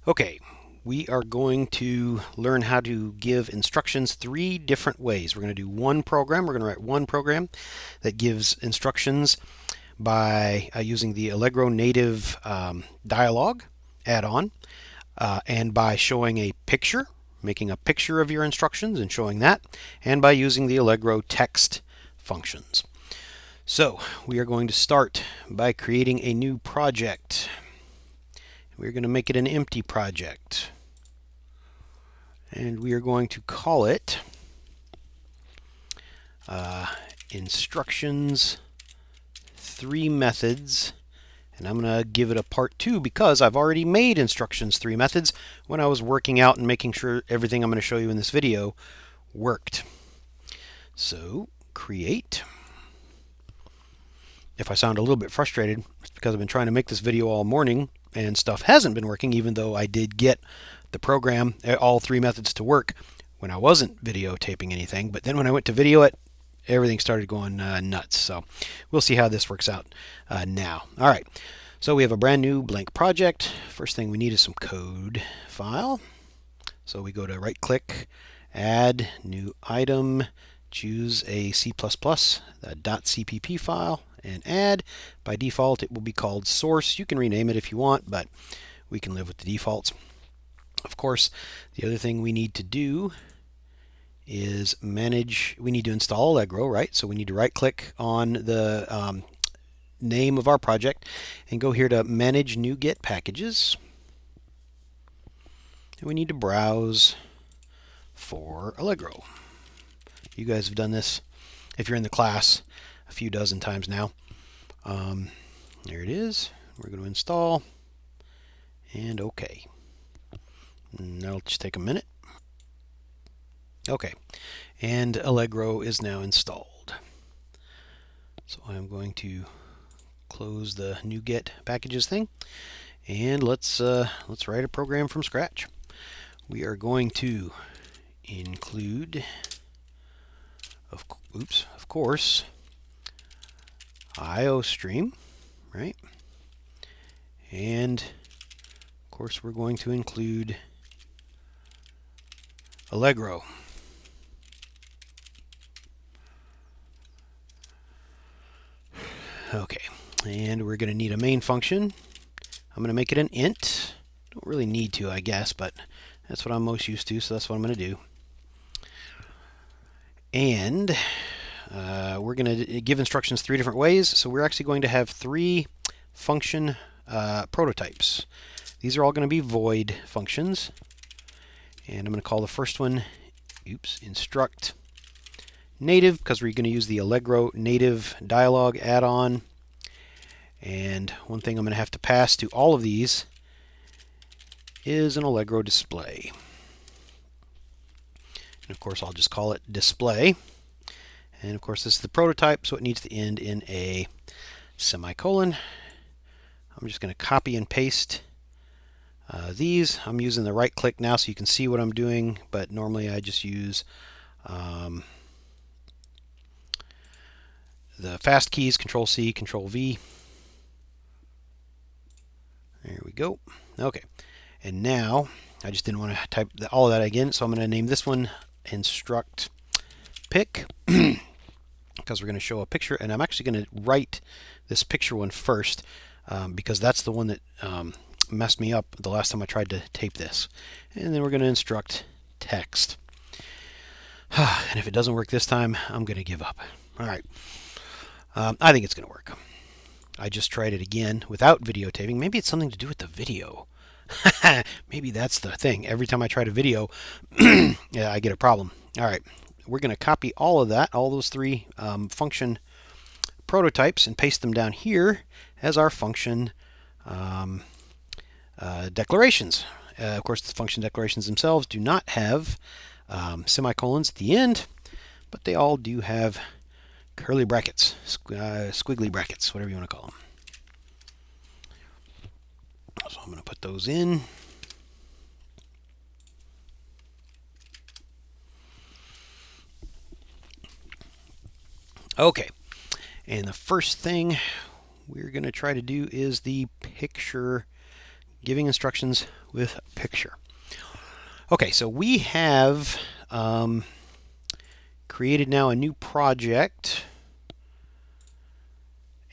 Okay, we are going to learn how to give instructions three different ways. We're going to do one program. We're going to write one program that gives instructions by using the Allegro native dialog add-on and by showing a picture, making a picture of your instructions and showing that, and by using the Allegro text functions. So we are going to start by creating a new project. We're going to make it an empty project. And we are going to call it instructions 3 methods. And I'm going to give it a part 2 because I've already made instructions 3 methods when I was working out and making sure everything I'm going to show you in this video worked. So create. If I sound a little bit frustrated, it's because I've been trying to make this video all morning and stuff hasn't been working, even though I did get the program, all 3 methods to work when I wasn't videotaping anything. But then when I went to video it, everything started going nuts. So we'll see how this works out now. All right, so we have a brand new blank project. First thing we need is some code file. So we go to right click, add new item, choose a C++, the .cpp file, and add. By default it will be called source. You can rename it if you want, but we can live with the defaults. Of course, the other thing we need to do is we need to install Allegro, right? So we need to right click on the name of our project and go here to manage NuGet packages. And we need to browse for Allegro. You guys have done this if you're in the class a few dozen times now. There it is. We're going to install and OK. And that'll just take a minute. Okay, and Allegro is now installed. So I'm going to close the NuGet packages thing, and let's write a program from scratch. We are going to include, of course, IO stream, right? And of course we're going to include Allegro. Okay, and we're going to need a main function. I'm going to make it an int. Don't really need to, I guess, but that's what I'm most used to, so that's what I'm going to do. And we're going to give instructions 3 different ways, so we're actually going to have 3 function prototypes. These are all going to be void functions, and I'm going to call the first one, instruct native, because we're going to use the Allegro native dialog add-on. And one thing I'm going to have to pass to all of these is an Allegro display. And of course I'll just call it display. And of course this is the prototype, so it needs to end in a semicolon. I'm just going to copy and paste these. I'm using the right click now so you can see what I'm doing, but normally I just use the fast keys, Control C, Control V. There we go. Okay, and now I just didn't want to type all of that again, so I'm going to name this one instruct pic because we're going to show a picture, and I'm actually going to write this picture one first because that's the one that messed me up the last time I tried to tape this. And then we're going to instruct text. And if it doesn't work this time, I'm going to give up. All right. I think it's going to work. I just tried it again without videotaping. Maybe it's something to do with the video. Maybe that's the thing. Every time I try to video, yeah, I get a problem. All right. We're going to copy all of that, all those 3 function prototypes, and paste them down here as our function declarations. Of course, the function declarations themselves do not have semicolons at the end, but they all do have curly brackets, squiggly brackets, whatever you want to call them. So I'm going to put those in. Okay, and the first thing we're going to try to do is the picture giving instructions with a picture. Okay, so we have created now a new project.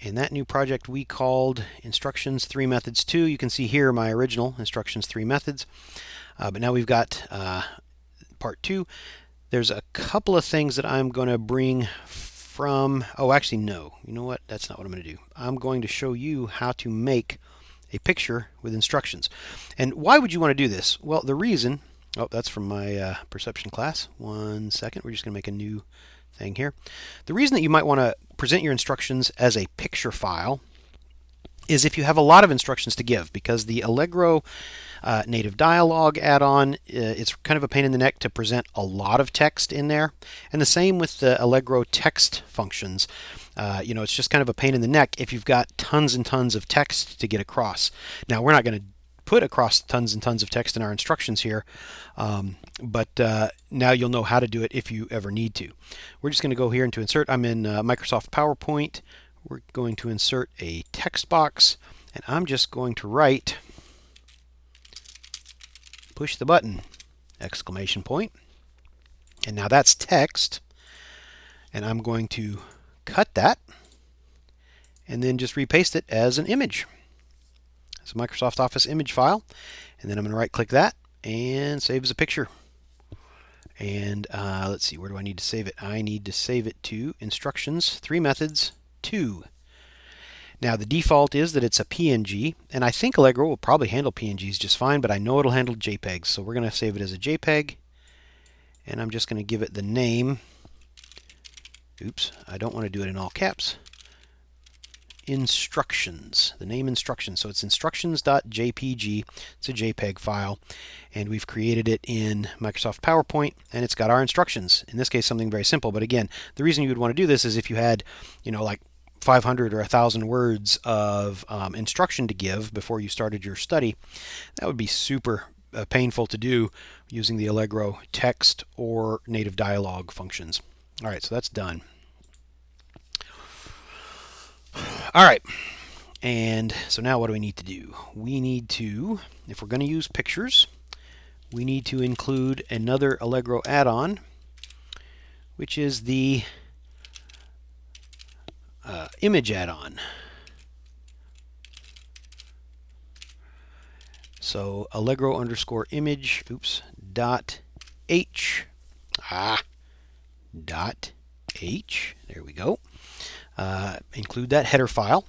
And that new project we called Instructions 3 Methods 2. You can see here my original Instructions 3 Methods. But now we've got part 2. There's a couple of things that I'm going to bring from... Oh, actually, no. You know what? That's not what I'm going to do. I'm going to show you how to make a picture with instructions. And why would you want to do this? Well, the reason... Oh, that's from my perception class. 1 second. We're just going to make a new thing here. The reason that you might want to present your instructions as a picture file is if you have a lot of instructions to give, because the Allegro native dialogue add-on, it's kind of a pain in the neck to present a lot of text in there. And the same with the Allegro text functions. It's just kind of a pain in the neck if you've got tons and tons of text to get across. Now, we're not going to put across tons and tons of text in our instructions here, but now you'll know how to do it if you ever need to. We're just going to go here into insert. I'm in Microsoft PowerPoint. We're going to insert a text box, and I'm just going to write push the button, exclamation point. And now that's text, and I'm going to cut that and then just repaste it as an image. It's a Microsoft Office image file, and then I'm going to right click that and save as a picture. And let's see, where do I need to save it? I need to save it to Instructions 3 Methods 2. Now the default is that it's a PNG, and I think Allegro will probably handle PNGs just fine, but I know it'll handle JPEGs, so we're going to save it as a JPEG, and I'm just going to give it the name. Oops, I don't want to do it in all caps. Instructions, the name instructions. So it's instructions.jpg. It's a JPEG file, and we've created it in Microsoft PowerPoint, and it's got our instructions. In this case, something very simple. But again, the reason you would want to do this is if you had, like 500 or 1,000 words of instruction to give before you started your study, that would be super painful to do using the Allegro text or native dialogue functions. All right, so that's done. All right, and so now what do we need to do? We need to, if we're going to use pictures, we need to include another Allegro add-on, which is the image add-on. So Allegro underscore image, dot h, dot h, there we go. Include that header file.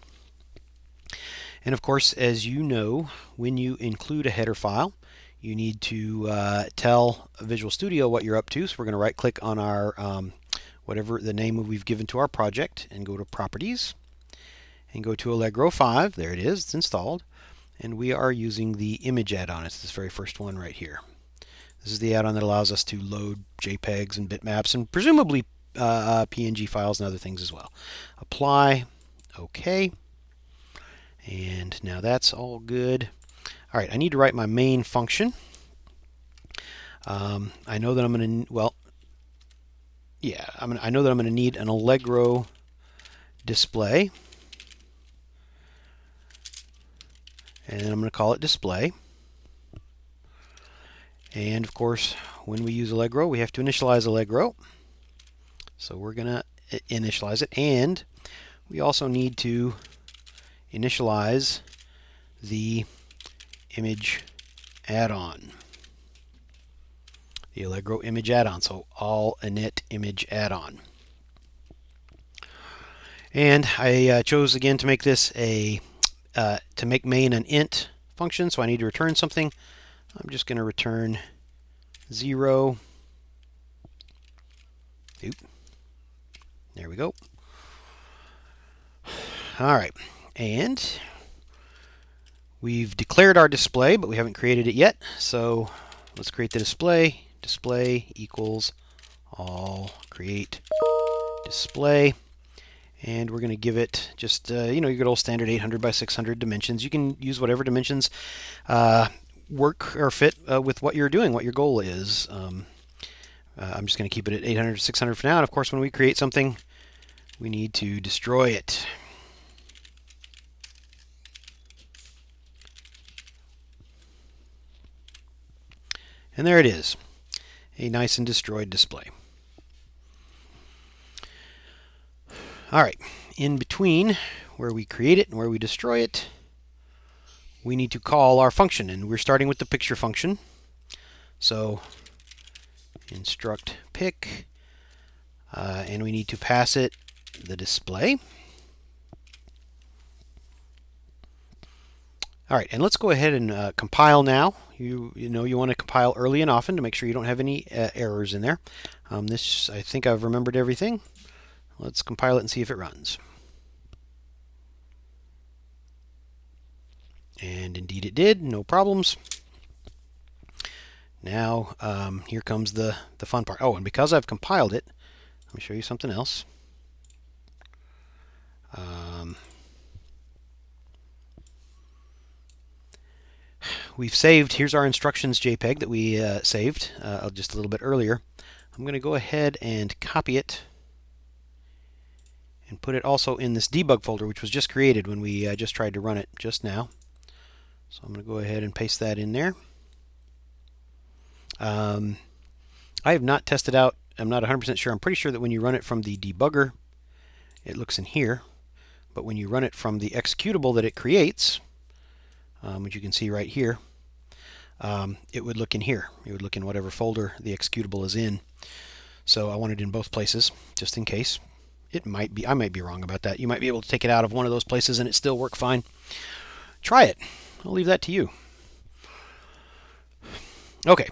And of course, as you know, when you include a header file, you need to tell Visual Studio what you're up to. So we're going to right click on our whatever the name we've given to our project and go to Properties and go to Allegro 5. There it is, it's installed. And we are using the image add-on. It's this very first one right here. This is the add-on that allows us to load JPEGs and bitmaps and presumably PNG files and other things as well. Apply, OK, and now that's all good. All right, I need to write my main function. I know that I'm going to, I know that I'm going to need an Allegro display, and I'm going to call it display. And of course, when we use Allegro, we have to initialize Allegro. So we're going to initialize it, and we also need to initialize the image add-on, the Allegro image add-on, so all init image add-on. And I chose again to make this to make main an int function, so I need to return something. I'm just going to return 0. Oop. There we go. All right, and we've declared our display, but we haven't created it yet. So let's create the display. Display equals all create display, and we're going to give it just your good old standard 800 by 600 dimensions. You can use whatever dimensions work or fit with what you're doing, what your goal is. I'm just going to keep it at 800 600 for now. And of course, when we create something, we need to destroy it. And there it is, a nice and destroyed display. All right, in between where we create it and where we destroy it, we need to call our function, and we're starting with the picture function. So instruct pic, and we need to pass it the display. All right, and let's go ahead and compile now. You want to compile early and often to make sure you don't have any errors in there. This, I think I've remembered everything. Let's compile it and see if it runs. And indeed it did, no problems. Now here comes the fun part. Oh, and because I've compiled it, let me show you something else. We've saved, here's our instructions JPEG that we saved just a little bit earlier. I'm going to go ahead and copy it and put it also in this debug folder, which was just created when we just tried to run it just now. So I'm going to go ahead and paste that in there. I have not tested out, I'm not 100% sure. I'm pretty sure that when you run it from the debugger, it looks in here. But when you run it from the executable that it creates, which you can see right here, it would look in here. It would look in whatever folder the executable is in. So I want it in both places, just in case. It might be, I might be wrong about that. You might be able to take it out of one of those places and it still work fine. Try it. I'll leave that to you. Okay.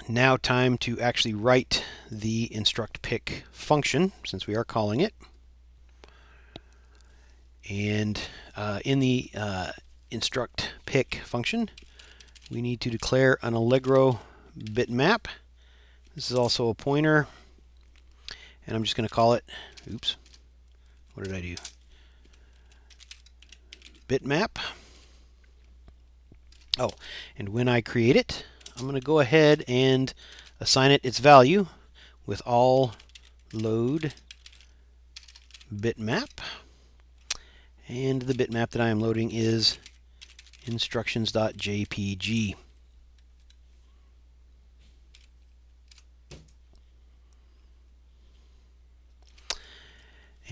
Now time to actually write the instruct pic function, since we are calling it. And in the instruct pic function, we need to declare an Allegro bitmap. This is also a pointer, and I'm just going to call it, oops, what did I do? Bitmap. Oh, and when I create it, I'm going to go ahead and assign it its value with all load bitmap. And the bitmap that I am loading is instructions.jpg.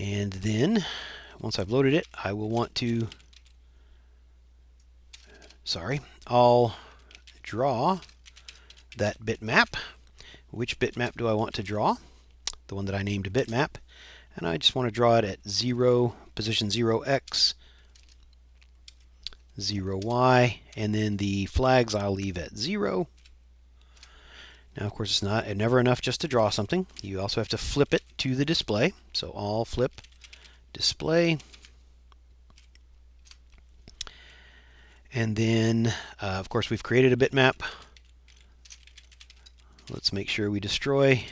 And then, once I've loaded it, I will want to, I'll draw that bitmap. Which bitmap do I want to draw? The one that I named bitmap. And I just want to draw it at 0, position 0x, 0y, and then the flags I'll leave at 0. Now, of course, it's never enough just to draw something. You also have to flip it to the display. So I'll flip display. And then, of course, we've created a bitmap. Let's make sure we destroy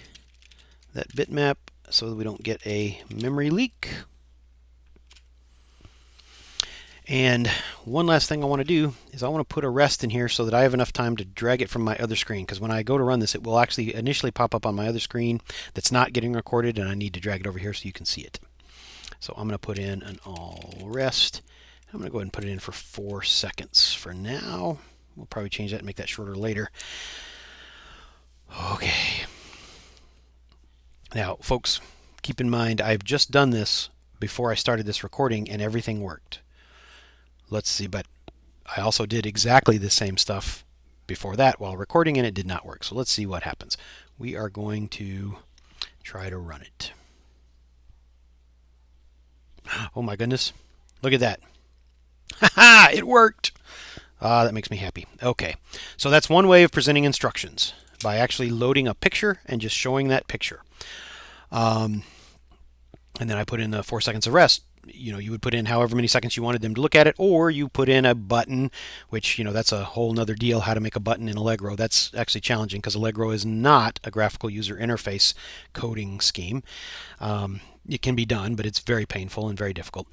that bitmap so that we don't get a memory leak. And one last thing I want to do is I want to put a rest in here so that I have enough time to drag it from my other screen, because when I go to run this, it will actually initially pop up on my other screen that's not getting recorded, and I need to drag it over here so you can see it. So I'm going to put in an all rest. I'm going to go ahead and put it in for 4 seconds for now. We'll probably change that and make that shorter later. Okay. Now, folks, keep in mind I've just done this before I started this recording and everything worked. Let's see, but I also did exactly the same stuff before that while recording and it did not work. So let's see what happens. We are going to try to run it. Oh my goodness. Look at that. Haha, it worked. That makes me happy. Okay, so that's one way of presenting instructions, by actually loading a picture and just showing that picture. And then I put in the 4 seconds of rest. You would put in however many seconds you wanted them to look at it, or you put in a button, which, that's a whole nother deal, how to make a button in Allegro. That's actually challenging because Allegro is not a graphical user interface coding scheme. It can be done, but it's very painful and very difficult.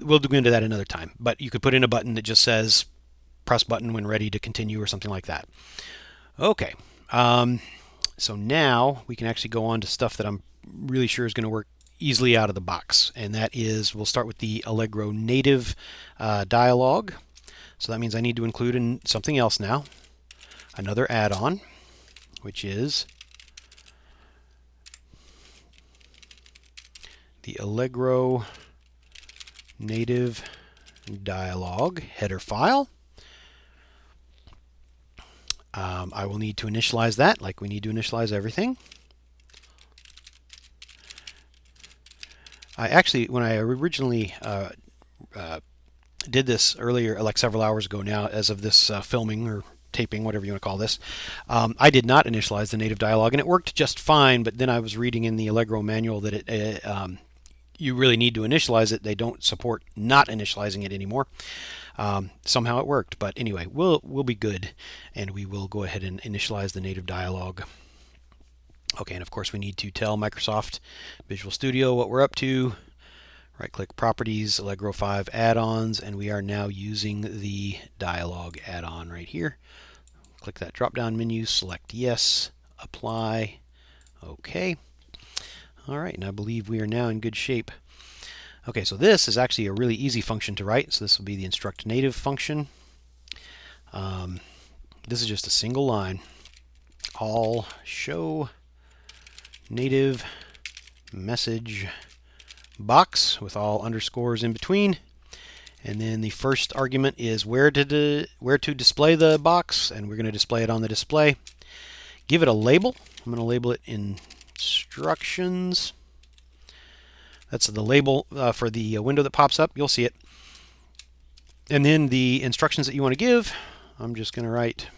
We'll go into that another time. But you could put in a button that just says, press button when ready to continue, or something like that. Okay. So now we can actually go on to stuff that I'm really sure is going to work easily out of the box, and that is, we'll start with the Allegro native dialog. So that means I need to include in something else now. another add-on, which is the Allegro native dialog header file. I will need to initialize that like we need to initialize everything. I actually, when I originally did this earlier, like several hours ago now, as of this filming or taping, whatever you want to call this, I did not initialize the native dialog, and it worked just fine. But then I was reading in the Allegro manual that you really need to initialize it. They don't support not initializing it anymore. Somehow it worked, but anyway, we'll be good, and we will go ahead and initialize the native dialog. Okay, and of course we need to tell Microsoft Visual Studio what we're up to. Right-click Properties, Allegro 5 Add-ons, and we are now using the dialog add-on right here. Click that drop-down menu, select Yes, Apply, OK. All right, and I believe we are now in good shape. Okay, so this is actually a really easy function to write. So this will be the instruct native function. This is just a single line. All show native message box with all underscores in between. And then the first argument is where to display the box, and we're going to display it on the display. Give it a label. I'm going to label it instructions. That's the label for the window that pops up. You'll see it. And then the instructions that you want to give, I'm just going to write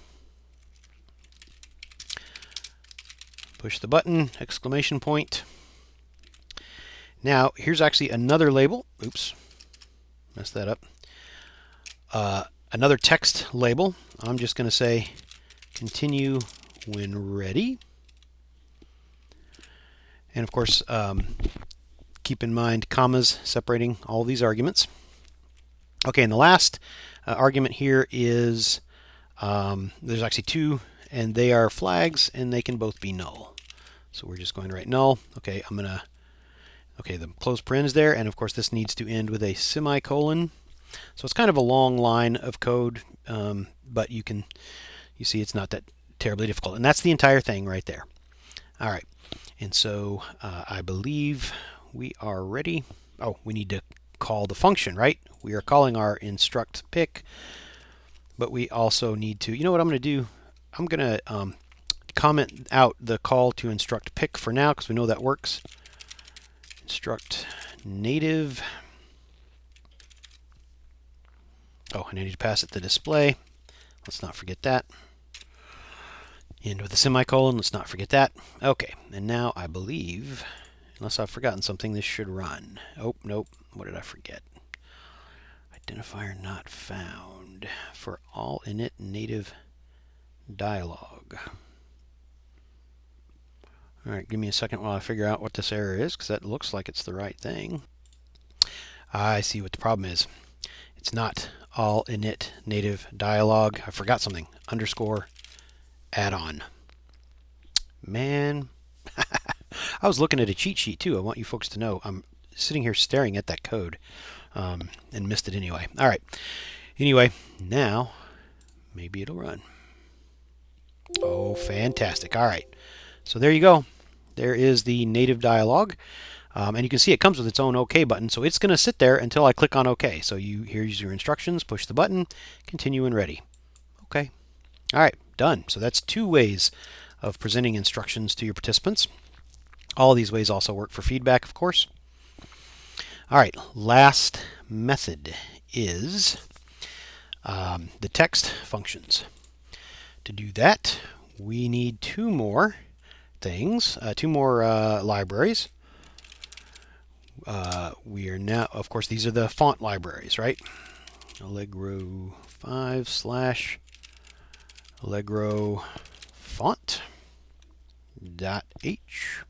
push the button, exclamation point. Now, here's actually another label. Oops, messed that up. Another text label. I'm just going to say continue when ready. And of course, keep in mind commas separating all these arguments. Okay, and the last argument here is there's actually two, and they are flags, and they can both be null. So we're just going to write null. Okay, the close paren is there, and of course this needs to end with a semicolon. So it's kind of a long line of code, but you see it's not that terribly difficult, and that's the entire thing right there. All right, and so I believe we are ready. Oh, we need to call the function, right? We are calling our instruct pick, but we also need to, you know what I'm going to do? I'm going to comment out the call to instruct pick for now, because we know that works. Instruct native. Oh, and I need to pass it to display. Let's not forget that. End with a semicolon. Let's not forget that. Okay, and now I believe, unless I've forgotten something, this should run. Oh, nope. What did I forget? Identifier not found for all init native dialog. All right, give me a second while I figure out what this error is, because that looks like it's the right thing. I see what the problem is. It's not all init native dialog. I forgot something. Underscore add-on. Man, I was looking at a cheat sheet too. I want you folks to know I'm sitting here staring at that code and missed it anyway. All right. Anyway, now maybe it'll run. Oh, fantastic. All right. So there you go. There is the native dialog. And you can see it comes with its own OK button. So it's going to sit there until I click on OK. So here's your instructions. Push the button. Continue and ready. OK. All right. Done. So that's two ways of presenting instructions to your participants. All these ways also work for feedback, of course. All right. Last method is the text functions. To do that, we need two more things, two more libraries. We are now, of course, these are the font libraries, right? Allegro 5 / Allegro font .h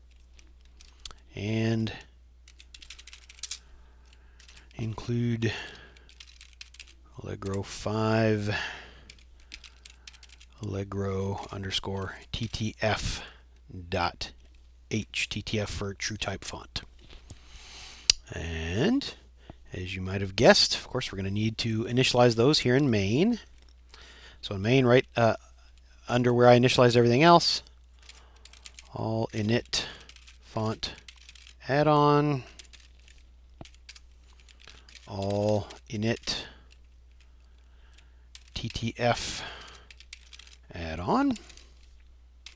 and include Allegro 5 Allegro underscore TTF dot H, TTF for true type font. And as you might have guessed, of course, we're going to need to initialize those here in main. So in main, right under where I initialized everything else, all init font add-on, all init TTF add-on.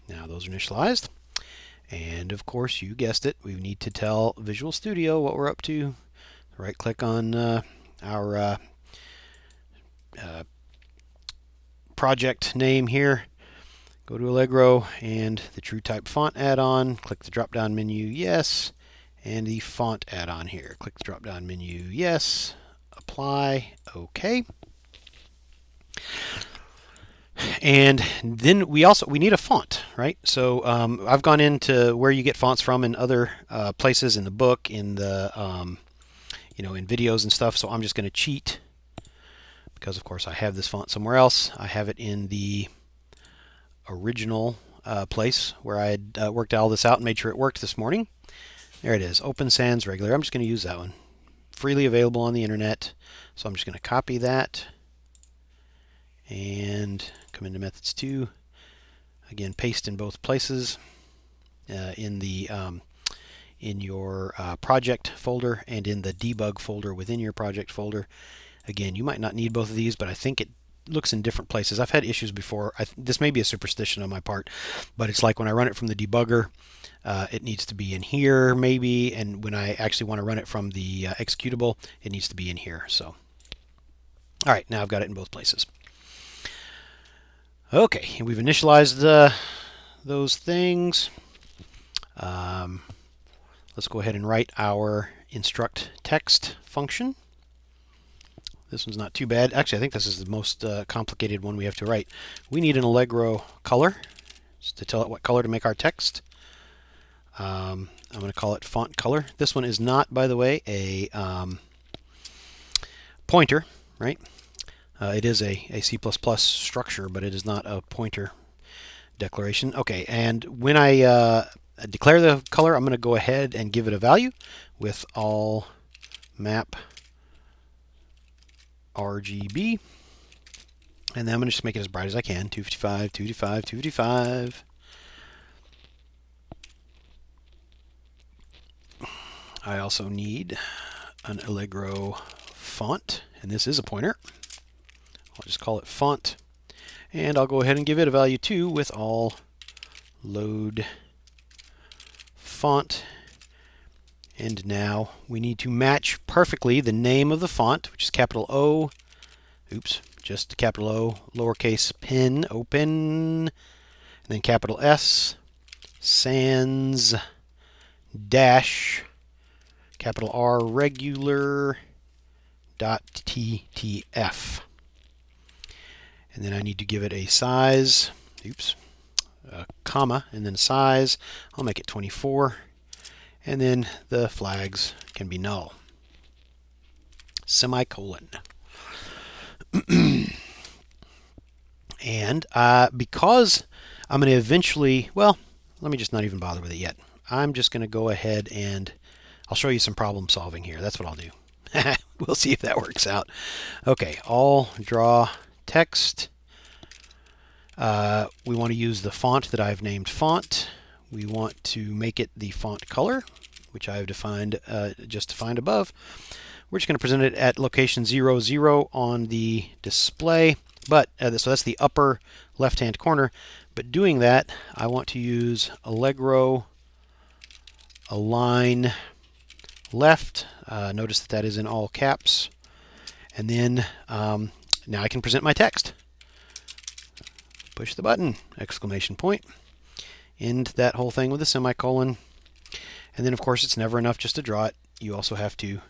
Now those are initialized. And of course, you guessed it, we need to tell Visual Studio what we're up to. Right click on our project name here. Go to Allegro and the TrueType font add-on. Click the drop-down menu, yes. And the font add-on here. Click the drop-down menu, yes. Apply, OK. And then we need a font, right? So I've gone into where you get fonts from in other places in the book, in the in videos and stuff. So I'm just going to cheat because, of course, I have this font somewhere else. I have it in the original place where I had worked all this out and made sure it worked this morning. There it is, Open Sans Regular. I'm just going to use that one. Freely available on the internet. So I'm just going to copy that and come into Methods 2. Again, paste in both places in your project folder and in the debug folder within your project folder. Again, you might not need both of these, but I think it looks in different places. I've had issues before. This may be a superstition on my part, but it's like when I run it from the debugger, it needs to be in here maybe, and when I actually want to run it from the executable, it needs to be in here. So, all right, now I've got it in both places. Okay, we've initialized those things. Let's go ahead and write our instruct text function. This one's not too bad. Actually, I think this is the most complicated one we have to write. We need an Allegro color just to tell it what color to make our text. I'm going to call it font color. This one is not, by the way, a pointer, right? It is a C++ structure, but it is not a pointer declaration. Okay, and when I declare the color, I'm going to go ahead and give it a value with all map RGB. And then I'm going to just make it as bright as I can. 255, 255, 255. I also need an Allegro font, and this is a pointer. I'll just call it font, and I'll go ahead and give it a value 2 with all load font. And now we need to match perfectly the name of the font, which is capital O, just capital O, lowercase pen, open, and then capital S, sans, dash, capital R, regular, dot TTF. And then I need to give it a size, a comma, and then size. I'll make it 24. And then the flags can be null. Semicolon. And because I'm going to eventually, well, let me just not even bother with it yet. I'm just going to go ahead and I'll show you some problem solving here. That's what I'll do. We'll see if that works out. Okay, all draw text. We want to use the font that I've named font. We want to make it the font color, which I have defined just defined above. We're just going to present it at location 0, 0 on the display. But so that's the upper left-hand corner. But doing that, I want to use Allegro align left. Notice that is in all caps. And then now I can present my text. Push the button, exclamation point. End that whole thing with a semicolon. And then, of course, it's never enough just to draw it. You also have to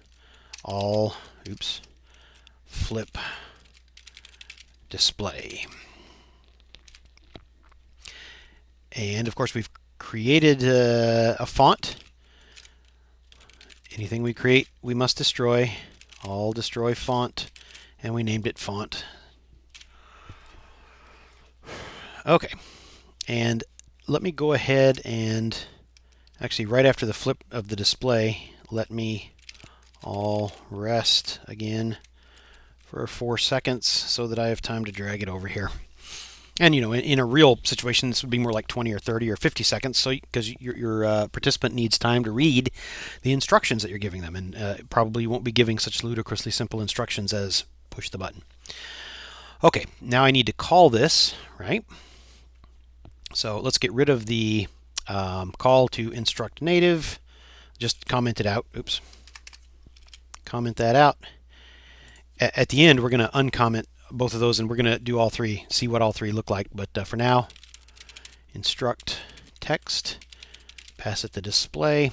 flip display. And, of course, we've created a font. Anything we create, we must destroy. All destroy font. And we named it font. Okay. And let me go ahead and actually right after the flip of the display, let me all rest again for 4 seconds so that I have time to drag it over here. And in a real situation, this would be more like 20 or 30 or 50 seconds, so because your participant needs time to read the instructions that you're giving them, and probably you won't be giving such ludicrously simple instructions as push the button. Okay, now I need to call this, right? So let's get rid of the call to instruct native. Just comment it out. Oops. Comment that out. At the end, we're going to uncomment both of those, and we're going to do all three, see what all three look like. But for now, instruct text, pass it the display,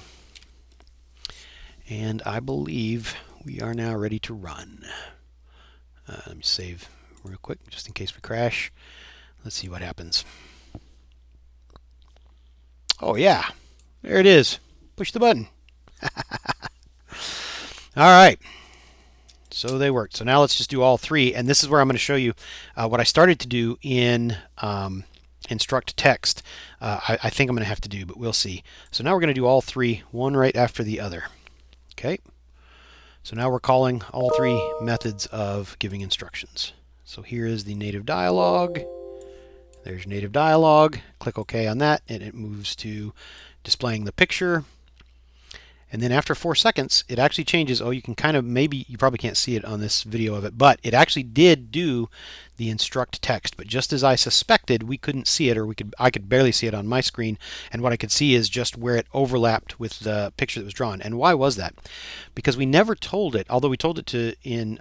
and I believe we are now ready to run. Let me save real quick, just in case we crash. Let's see what happens. Oh yeah, there it is. Push the button. All right. So they worked. So now let's just do all three, and this is where I'm going to show you what I started to do in instruct text. I think I'm going to have to do, but we'll see. So now we're going to do all three, one right after the other. Okay. So now we're calling all three methods of giving instructions. So here is the native dialog. There's native dialog. Click OK on that, and it moves to displaying the picture. And then after 4 seconds, it actually changes. Oh, you can kind of, maybe you probably can't see it on this video of it, but it actually did do the instruct text. But just as I suspected, we couldn't see it, or I could barely see it on my screen. And what I could see is just where it overlapped with the picture that was drawn. And why was that? Because we never told it, although we told it to in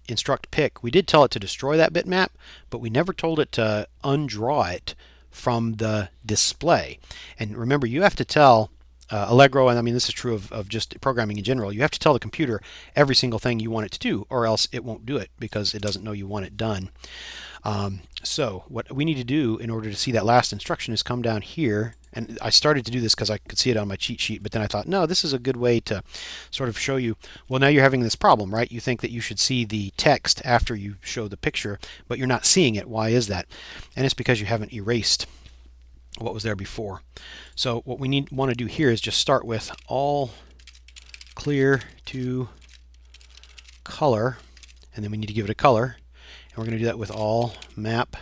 instruct pick, we did tell it to destroy that bitmap, but we never told it to undraw it from the display. And remember, you have to tell Allegro, and I mean this is true of just programming in general, you have to tell the computer every single thing you want it to do, or else it won't do it because it doesn't know you want it done. So what we need to do in order to see that last instruction is come down here, and I started to do this because I could see it on my cheat sheet, but then I thought, no, this is a good way to sort of show you, well, now you're having this problem, right? You think that you should see the text after you show the picture, but you're not seeing it. Why is that? And it's because you haven't erased what was there before. So what we want to do here is just start with all clear to color, and then we need to give it a color, and we're going to do that with all map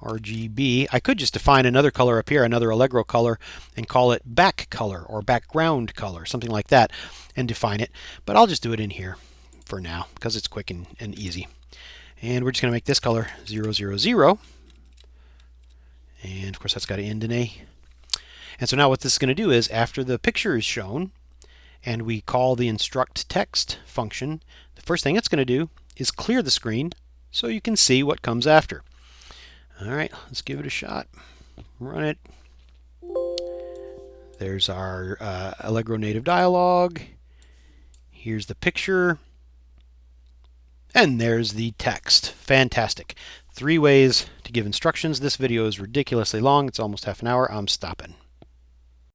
RGB. I could just define another color up here, another Allegro color, and call it back color or background color, something like that, and define it. But I'll just do it in here for now because it's quick and easy. And we're just going to make this color 000. And of course that's got to end in A. And so now what this is going to do is, after the picture is shown and we call the instruct text function, the first thing it's going to do is clear the screen so you can see what comes after. All right, let's give it a shot. Run it. There's our Allegro native dialog. Here's the picture. And there's the text. Fantastic. 3 ways to give instructions. This video is ridiculously long. It's almost half an hour. I'm stopping.